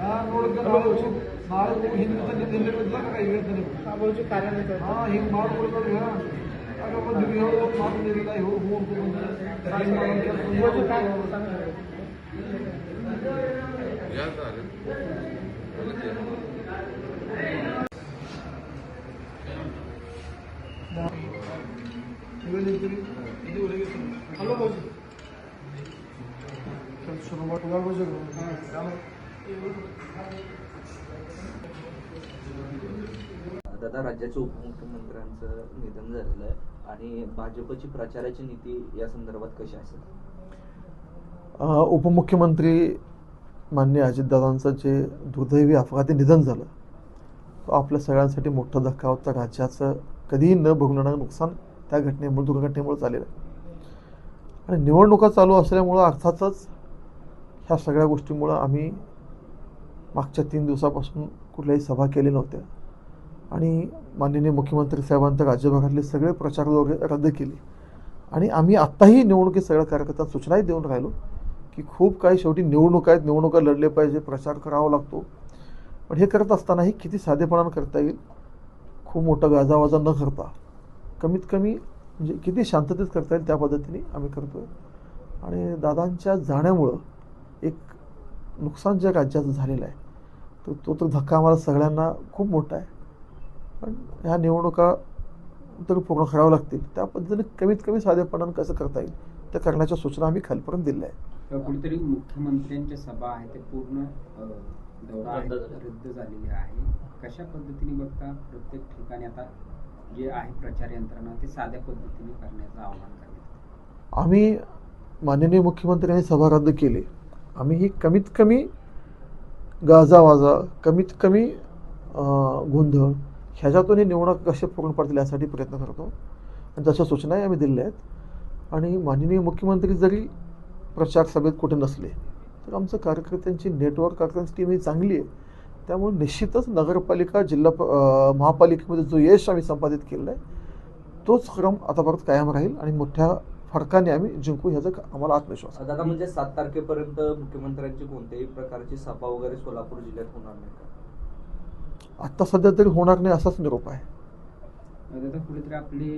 ನಾಳೆ ಹಿಂಗೆ ಮಾಡ್ಕೊಡ್ತಾರೆ ನೀವು ಹೇಳೋದು ಮಾತುಗಳಿಲ್ಲ दादा, राज्याच्या उपमुख्यमंत्र्यांचं निधन झालेलं आहे आणि भाजपची प्रचाराची नीती या संदर्भात कशी असेल? उपमुख्यमंत्री माननीय अजितदादांचं जे दुर्दैवी अपघाती निधन झालं तो आपल्या सगळ्यांसाठी मोठा धक्का होता. राज्याचं कधीही न भोगणारं नुकसान त्या घटनेमुळे दुर्घटनेमुळे झालेलं आहे आणि निवडणुका चालू असल्यामुळं अर्थातच ह्या सगळ्या गोष्टीमुळं आम्ही मागच्या 3 दिवसापासून कुठल्याही सभा केल्या नव्हत्या आणि माननीय मुख्यमंत्री साहेबांनी राज्यभरातले सगळे प्रचार वगैरे रद्द केले आणि आम्ही आत्ताही निवडणुकीत सगळ्या कार्यकर्त्यांना सूचनाही देऊन राहिलो की खूप काही शेवटी निवडणुका आहेत, निवडणुका लढले पाहिजे, प्रचार करावा लागतो, पण हे करत असतानाही किती साधेपणानं करता येईल, खूप मोठा गाजावाजा न करता कमीत कमी म्हणजे किती शांततेत करता येईल त्या पद्धतीने आम्ही करतो आहे. आणि दादांच्या जाण्यामुळं एक नुकसान जे राज्याचं झालेलं आहे तो तर धक्का आम्हाला सगळ्यांना खूप मोठा आहे, पण ह्या निवडणुका तर पूर्ण कराव्या लागतील. त्या पद्धतीने कमीत कमी साधेपणानं कसं करता येईल त्या करण्याच्या सूचना आम्ही खालपर्यंत दिल्या आहेत. कुठेतरी मुख्यमंत्र्यांच्या सभा आहे ते पूर्ण दौरा रद्द झालेली आहे. कशा पद्धतीने बघता प्रत्येक ठिकाणी आता जे आहे प्रचार यंत्रणा ते साध्या पद्धतीने करण्याचं आव्हान करण्यात? आम्ही माननीय मुख्यमंत्र्यांनी सभा रद्द केली, आम्ही ही कमीत कमी गाजावाजा, कमीत कमी गोंधळ ह्याच्यातून निवडणूक कसे पूर्ण पडतील यासाठी प्रयत्न करतो आणि तशा सूचनाही आम्ही दिल्या आहेत. आणि माननीय मुख्यमंत्री जरी प्रचार सभेत कुठे नसले तर आमचं कार्यकर्त्यांची नेटवर्क कार्यकर्त्यांची टीम ही चांगली आहे, त्यामुळे निश्चितच नगरपालिका जिल्हा महापालिकेमध्ये जो यश आम्ही संपादित केलेला आहे तोच क्रम आतापर्यंत कायम राहील आणि मोठ्या फरकाने आम्ही जिंकू ह्याचा आम्हाला आत्मविश्वास. दादा, म्हणजे 7 तारखेपर्यंत मुख्यमंत्र्यांची कोणत्याही प्रकारची सभा वगैरे सोलापूर जिल्ह्यात होणार नाही का? आत्ता सध्या तरी होणार नाही असाच निरोप आहे. दादा, कुठेतरी आपले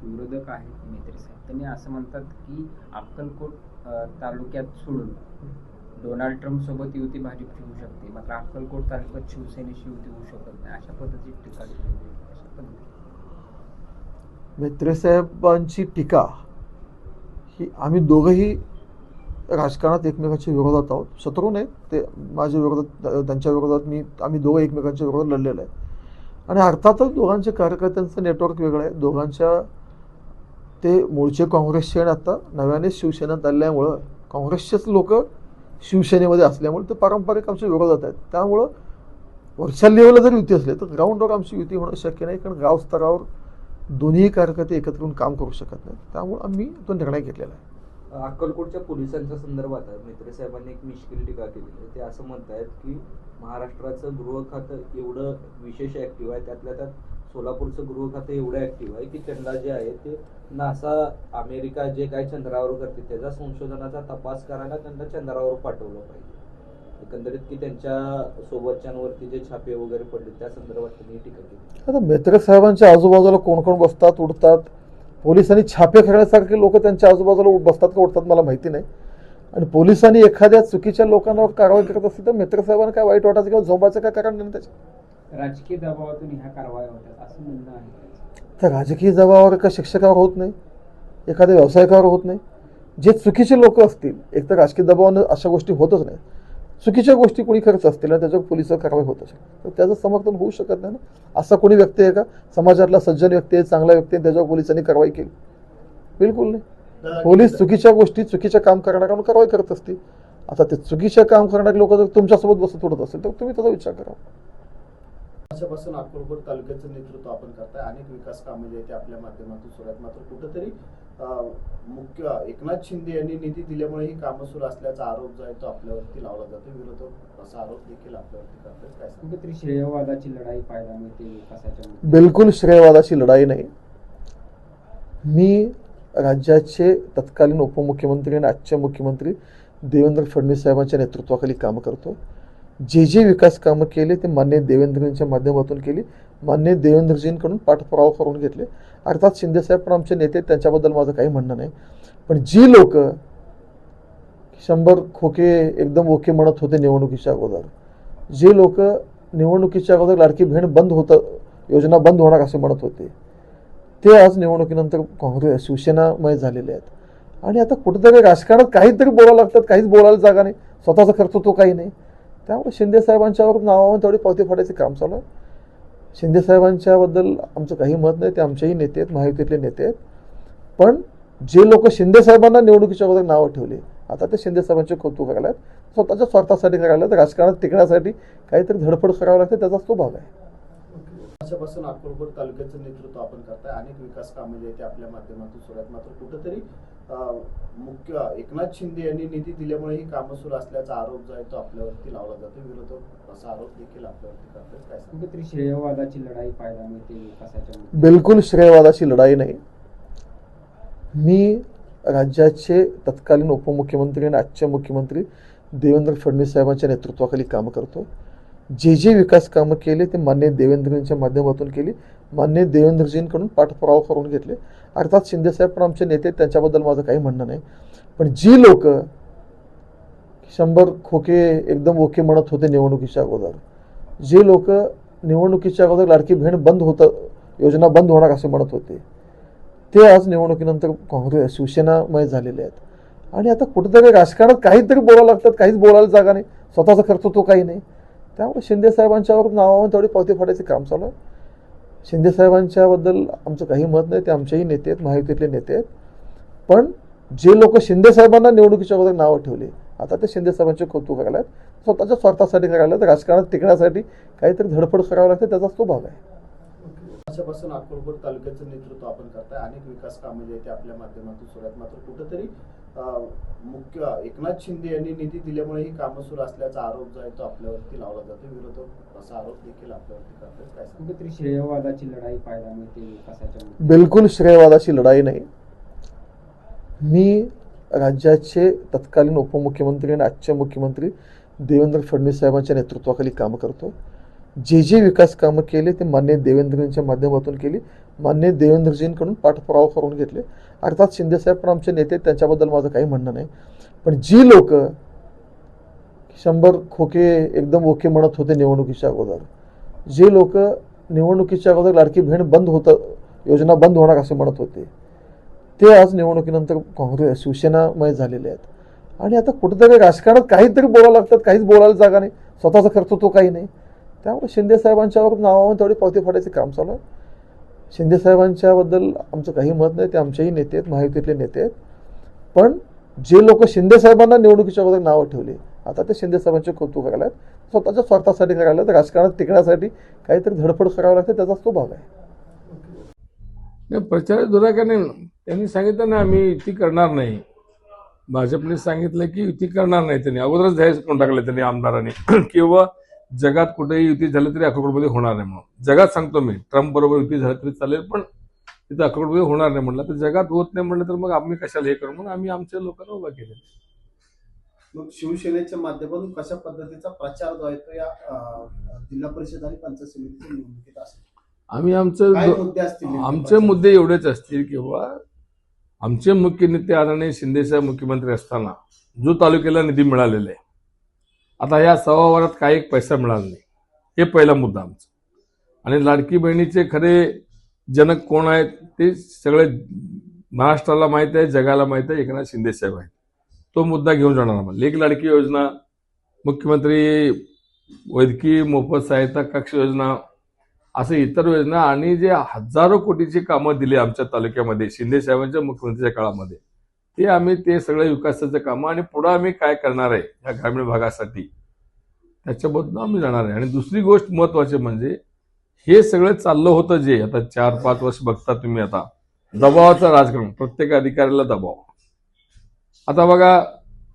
विरोधक आहेत मेत्री साहेब, त्यांनी असं म्हणतात की अक्कलकोट तालुक्यात सोडून डोनाल्ड ट्रम्प सोबत युती भाजप होऊ शकते, मात्र अक्कलकोट तालुक्यात शिवसेनेशी युती होऊ शकत नाही, अशा पद्धतीची टीका केली. मेत्री साहेबांची टीका ही आम्ही दोघंही राजकारणात एकमेकांच्या विरोधात आहोत, शत्रू नाहीत ते, माझ्या विरोधात त्यांच्या विरोधात आम्ही दोघं एकमेकांच्या विरोधात लढलेलं आहे आणि अर्थातच दोघांच्या कार्यकर्त्यांचं नेटवर्क वेगळं आहे. दोघांच्या ते मूळचे काँग्रेसचे आणि आता नव्याने शिवसेनेत आल्यामुळं काँग्रेसचेच लोक शिवसेनेमध्ये असल्यामुळे ते पारंपरिक आमच्या विरोधात आहेत. त्यामुळं वरच्या लेवलला जर युती असले तर ग्राउंडवर आमची युती होणं शक्य नाही, कारण गाव स्तरावर दोन्ही कार्यकर्ते एकत्र येऊन काम करू शकत नाहीत. त्यामुळे आम्ही तो निर्णय घेतलेला आहे. अक्कलकोटच्या पोलिसांच्या संदर्भात मेत्री साहेबांनी एक मिश्किल टीका केलेली आहे. ते असं म्हणतायत की महाराष्ट्राचं गृह खातं एवढं विशेष ऍक्टिव्ह आहे, त्यातल्या त्यात सोलापूरचं गृह खातं एवढं ऍक्टिव्ह आहे की त्यांना जे आहे ते नासा अमेरिका जे काय चंद्रावर करते त्याच्या संशोधनाचा तपास करायला त्यांना चंद्रावर पाठवलं पाहिजे. एकंदरीत की त्यांच्या सोबतच्यांवरती जे छापे वगैरे पडले त्या संदर्भात त्यांनी टीका केली. आता मेत्री साहेबांच्या आजूबाजूला कोण कोण बसतात उठतात, पोलिसांनी छापे करण्यासारखे लोक त्यांच्या आजूबाजूला बसतात का उठतात मला माहिती नाही. आणि पोलिसांनी एखाद्या चुकीच्या लोकांवर कारवाई करत असतील तर मेत्री साहेबांना काय वाईट वाटायचं किंवा झोपायचं काय कारण नाही त्याच्या? राजकीय दबावातून ह्या कारवाया होतात असं म्हणणं आहे. तर राजकीय दबावावर एका शिक्षकावर होत नाही, एखाद्या व्यावसायिकावर होत नाही. जे चुकीचे लोक असतील, एक तर राजकीय दबावानं अशा गोष्टी होतच नाही. चुकीच्या गोष्टी कोणी करत असतील आणि त्याच्यावर पोलिसांवर कारवाई होत असेल तर त्याचं समर्थन होऊ शकत नाही ना. असा कोणी व्यक्ती आहे का समाजातला सज्जन व्यक्ती आहे, चांगला व्यक्ती आहे, त्याच्यावर पोलिसांनी कारवाई केली? बिलकुल नाही. पोलीस चुकीच्या गोष्टी चुकीच्या काम करणाऱ्यांवर कारवाई करत असतील. आता ते चुकीचे काम करणारे लोक जर तुमच्यासोबत बसत उडत असेल तर तुम्ही त्याचा विचार करा. वर्षापासून अक्कलकोट तालुक्याचं नेतृत्व आपण करताय, अनेक विकास कामे जे ते आपल्या माध्यमातून सुरू आहेत, मात्र कुठेतरी मुख्य एकनाथ शिंदे यांनी निधी दिल्यामुळे ही कामं सुरू असल्याचा आरोप जो आहे तो आपल्यावरती लावला जातो. विरोधक असा आरोप देखील आपल्यावरती करतात. काय कुठेतरी श्रेयवादाची लढाई पाहायला मिळते विकासाच्या? बिलकुल श्रेयवादाची लढाई नाही. मी राज्याचे तत्कालीन उपमुख्यमंत्री आणि आजचे मुख्यमंत्री देवेंद्र फडणवीस साहेबांच्या नेतृत्वाखाली काम करतो. जे विकास कामं केले ते मान्य देवेंद्रजींच्या माध्यमातून केली, मान्य देवेंद्रजींकडून पाठपुरावा करून घेतले. अर्थात शिंदेसाहेब पण आमचे नेते, त्यांच्याबद्दल माझं काही म्हणणं नाही. पण जी लोक 100 खोके एकदम ओके म्हणत होते निवडणुकीच्या अगोदर, जे लोक निवडणुकीच्या अगोदर लाडकी बहीण बंद होतं, योजना बंद होणार असे म्हणत होते, ते आज निवडणुकीनंतर काँग्रेस शिवसेनामय झालेले आहेत. आणि आता कुठेतरी राजकारणात काहीतरी बोलायला लागतात, काहीच बोलायला जागा नाही, स्वतःचा खर्च तो काही नाही. त्यामुळे शिंदेसाहेबांच्यावर नावावरून तेवढी पावती फाडायचे काम चालू आहे. शिंदेसाहेबांच्याबद्दल आमचं काही मत नाही, ते आमचेही नेते आहेत, महायुतीतले नेते आहेत. पण जे लोक शिंदेसाहेबांना निवडणुकीच्या अगोदर नावं ठेवली, आता ते शिंदेसाहेबांचे कौतुक करायला आहेत, स्वतःच्या स्वार्थासाठी करायला आहेत. राजकारणात टिकण्यासाठी काहीतरी धडपड करावं लागते, त्याचाच तो भाग आहे. वर्षापासून अक्कलकोट तालुक्याचं नेतृत्व आपण करताय. अनेक विकास कामं जे ते आपल्या माध्यमातून सुरू आहेत. मात्र कुठेतरी मुख्य एकनाथ शिंदे यांनी निधी दिल्यामुळे ही कामं सुरू असल्याचा आरोप जो आहे तो आपल्यावरती लावला जातो. विरोधक असा आरोप देखील आपल्यावरती करतात. काय सांगू? कुठेतरी श्रेयवादाची लढाई पाहायला मिळते विकासाच्या मुद्द्यावर. बिलकुल श्रेयवादाची लढाई नाही. मी राज्याचे तत्कालीन उपमुख्यमंत्री आणि आजचे मुख्यमंत्री देवेंद्र फडणवीस साहेबांच्या नेतृत्वाखाली कामं करतो. जे विकास कामं केले ते मान्य देवेंद्रजींच्या माध्यमातून केली, मान्य देवेंद्रजींकडून पाठपुरावा करून घेतले. अर्थात शिंदेसाहेब पण आमचे नेते, त्यांच्याबद्दल माझं काही म्हणणं नाही. पण जी लोक 100 खोके एकदम ओके म्हणत होते निवडणुकीच्या अगोदर, जे लोक निवडणुकीच्या अगोदर लाडकी बहीण बंद होतं, योजना बंद होणार असे म्हणत होते, ते आज निवडणुकीनंतर काँग्रेस शिवसेनामय झालेले आहेत. आणि आता कुठेतरी राजकारणात काहीतरी बोलायला लागतात, काहीच बोलायला जागा नाही, स्वतःचा खर्च तो काही नाही. त्यामुळे शिंदेसाहेबांच्यावर नावावरून तेवढी पावती फाडायचे काम चालू आहे. शिंदेसाहेबांच्याबद्दल आमचं काही मत नाही, ते आमचेही नेते आहेत, महायुतीतले नेते आहेत. पण जे लोक शिंदेसाहेबांना निवडणुकीच्या अगोदर नावं ठेवली, आता ते शिंदेसाहेबांचे कौतुक करायला आहेत, स्वतःच्या स्वार्थासाठी करायला आहेत. राजकारणात टिकण्यासाठी काहीतरी धडपड करावं लागते, त्याचाच तो भाग आहे. वर्षापासून अक्कलकोट तालुक्याचं नेतृत्व आपण करताय. अनेक विकास कामं जे ते आपल्या माध्यमातून सुरू आहेत. मात्र कुठेतरी मुख्य एकनाथ शिंदे यांनी निधी दिल्यामुळे ही कामं सुरू असल्याचा आरोप जो आहे तो आपल्यावरती लावला जातो. विरोधक असा आरोप देखील आपल्यावरती करतात. काय सांगू? कुठेतरी श्रेयवादाची लढाई पाहायला मिळते विकासाच्या मुद्द्यावर. बिलकुल श्रेयवादाची लढाई नाही. मी राज्याचे तत्कालीन उपमुख्यमंत्री आणि आजचे मुख्यमंत्री देवेंद्र फडणवीस साहेबांच्या नेतृत्वाखाली कामं करतो. जे विकास कामं केले ते मान्य देवेंद्रजींच्या माध्यमातून केली, मान्य देवेंद्रजींकडून पाठपुरावा करून घेतले. अर्थात शिंदेसाहेब पण आमचे नेते, त्यांच्याबद्दल माझं काही म्हणणं नाही. पण जी लोक 100 खोके एकदम ओके म्हणत होते निवडणुकीच्या अगोदर, जे लोक निवडणुकीच्या अगोदर लाडकी बहीण बंद होतं, योजना बंद होणार असे म्हणत होते, ते आज निवडणुकीनंतर काँग्रेस शिवसेनामय झालेले आहेत. आणि आता कुठेतरी राजकारणात काहीतरी बोलायला लागतात, काहीच बोलायला जागा नाही, स्वतःचा खर्च तो काही नाही. त्यामुळे शिंदेसाहेबांच्यावर नावावरून तेवढी पावती फाडायचे काम चालू आहे. शिंदेसाहेबांच्याबद्दल आमचं काही मत नाही, ते आमचेही नेते आहेत, महायुतीतले नेते आहेत. पण जे लोक शिंदेसाहेबांना निवडणुकीच्या अगोदर नावं ठेवली, आता ते शिंदेसाहेबांचे कौतुक करायला आहेत, स्वतःच्या स्वार्थासाठी करायला आहेत. राजकारणात टिकण्यासाठी काहीतरी धडपड करावं लागते, त्याचाच तो भाग आहे. नाही, प्रचार दुराग्याने त्यांनी सांगितलं ना आम्ही युती करणार नाही. भाजपने सांगितलं की युती करणार नाही. त्यांनी अगोदरच जाहीर करून टाकलं त्यांनी आमदारांनी किंवा जगात कुठेही युती झाली तरी अक्कलकोटमध्ये होणार नाही म्हणून. जगात सांगतो मी, ट्रम्प बरोबर युती झाली तरी चालेल, पण तिथं अक्कलकोटमध्ये होणार नाही म्हणलं. तर जगात होत नाही म्हणलं तर मग आम्ही कशाला हे करू, म्हणून आम्ही आमच्या लोकांना उभा केले. मग शिवसेनेच्या माध्यमातून कशा पद्धतीचा प्रचार जो आहे तो या जिल्हा परिषद आणि पंचायत समितीच्या निवडणुकीत असेल? आम्ही काय मुद्दे असतील? आमचे मुद्दे एवढेच असतील किंवा आमचे मुख्य नेते आदरणीय शिंदेसाहेब मुख्यमंत्री असताना जो तालुक्याला निधी मिळालेला आहे, आता या 6 वर्षात काही एक पैसा मिळाला नाही, हे पहिला मुद्दा आमचा. आणि लाडकी बहिणीचे खरे जनक कोण आहेत ते सगळे महाराष्ट्राला माहीत आहे, जगाला माहीत आहे, एकनाथ शिंदेसाहेब आहेत. तो मुद्दा घेऊन जाणार आम्हाला. लेक लाडकी योजना, मुख्यमंत्री वैद्यकीय मोफत सहायता कक्ष योजना, असे इतर योजना आणि जे हजारो कोटीची कामं दिली आमच्या तालुक्यामध्ये शिंदेसाहेबांच्या मुख्यमंत्र्यांच्या काळामध्ये, ते आम्ही ते सगळे विकासाचं कामं आणि पुढे आम्ही काय करणार आहे या ग्रामीण भागासाठी त्याच्याबद्दल आम्ही जाणार आहे. आणि दुसरी गोष्ट महत्वाची म्हणजे हे सगळं चाललं होतं जे आता 4-5 वर्ष बघता तुम्ही, आता दबावाचं राजकारण, प्रत्येक अधिकाऱ्याला दबाव. आता बघा,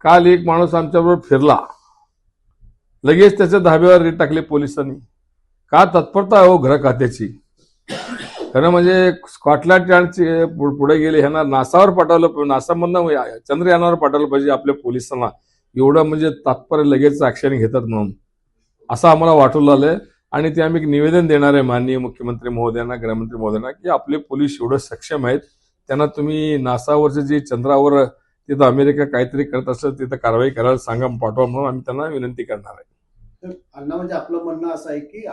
काल एक माणूस आमच्याबरोबर फिरला, लगेच त्याच्या धाब्यावर रेट टाकले पोलिसांनी. का तत्परता आहे हो घर खात्याची. खरं म्हणजे स्कॉटलँड यार्डचे पुढे गेले, ह्यांना नासावर पाठवलं, नासामधनं चंद्रयानावर पाठवलं पाहिजे आपल्या पोलिसांना. एवढं म्हणजे तात्पर्य लगेच ऍक्शन घेतात म्हणून. असं आम्हाला वाटू लागलंय आणि ते आम्ही एक निवेदन देणार आहे माननीय मुख्यमंत्री महोदयांना, गृहमंत्री महोदयांना, की आपले पोलीस एवढं सक्षम आहेत, त्यांना तुम्ही नासावरचे जे चंद्रावर तिथं अमेरिका काहीतरी करत असेल तिथं कारवाई करायला सांगा, पाठवा म्हणून आम्ही त्यांना विनंती करणार आहे. अण्णा, म्हणजे आपलं म्हणणं असं आहे की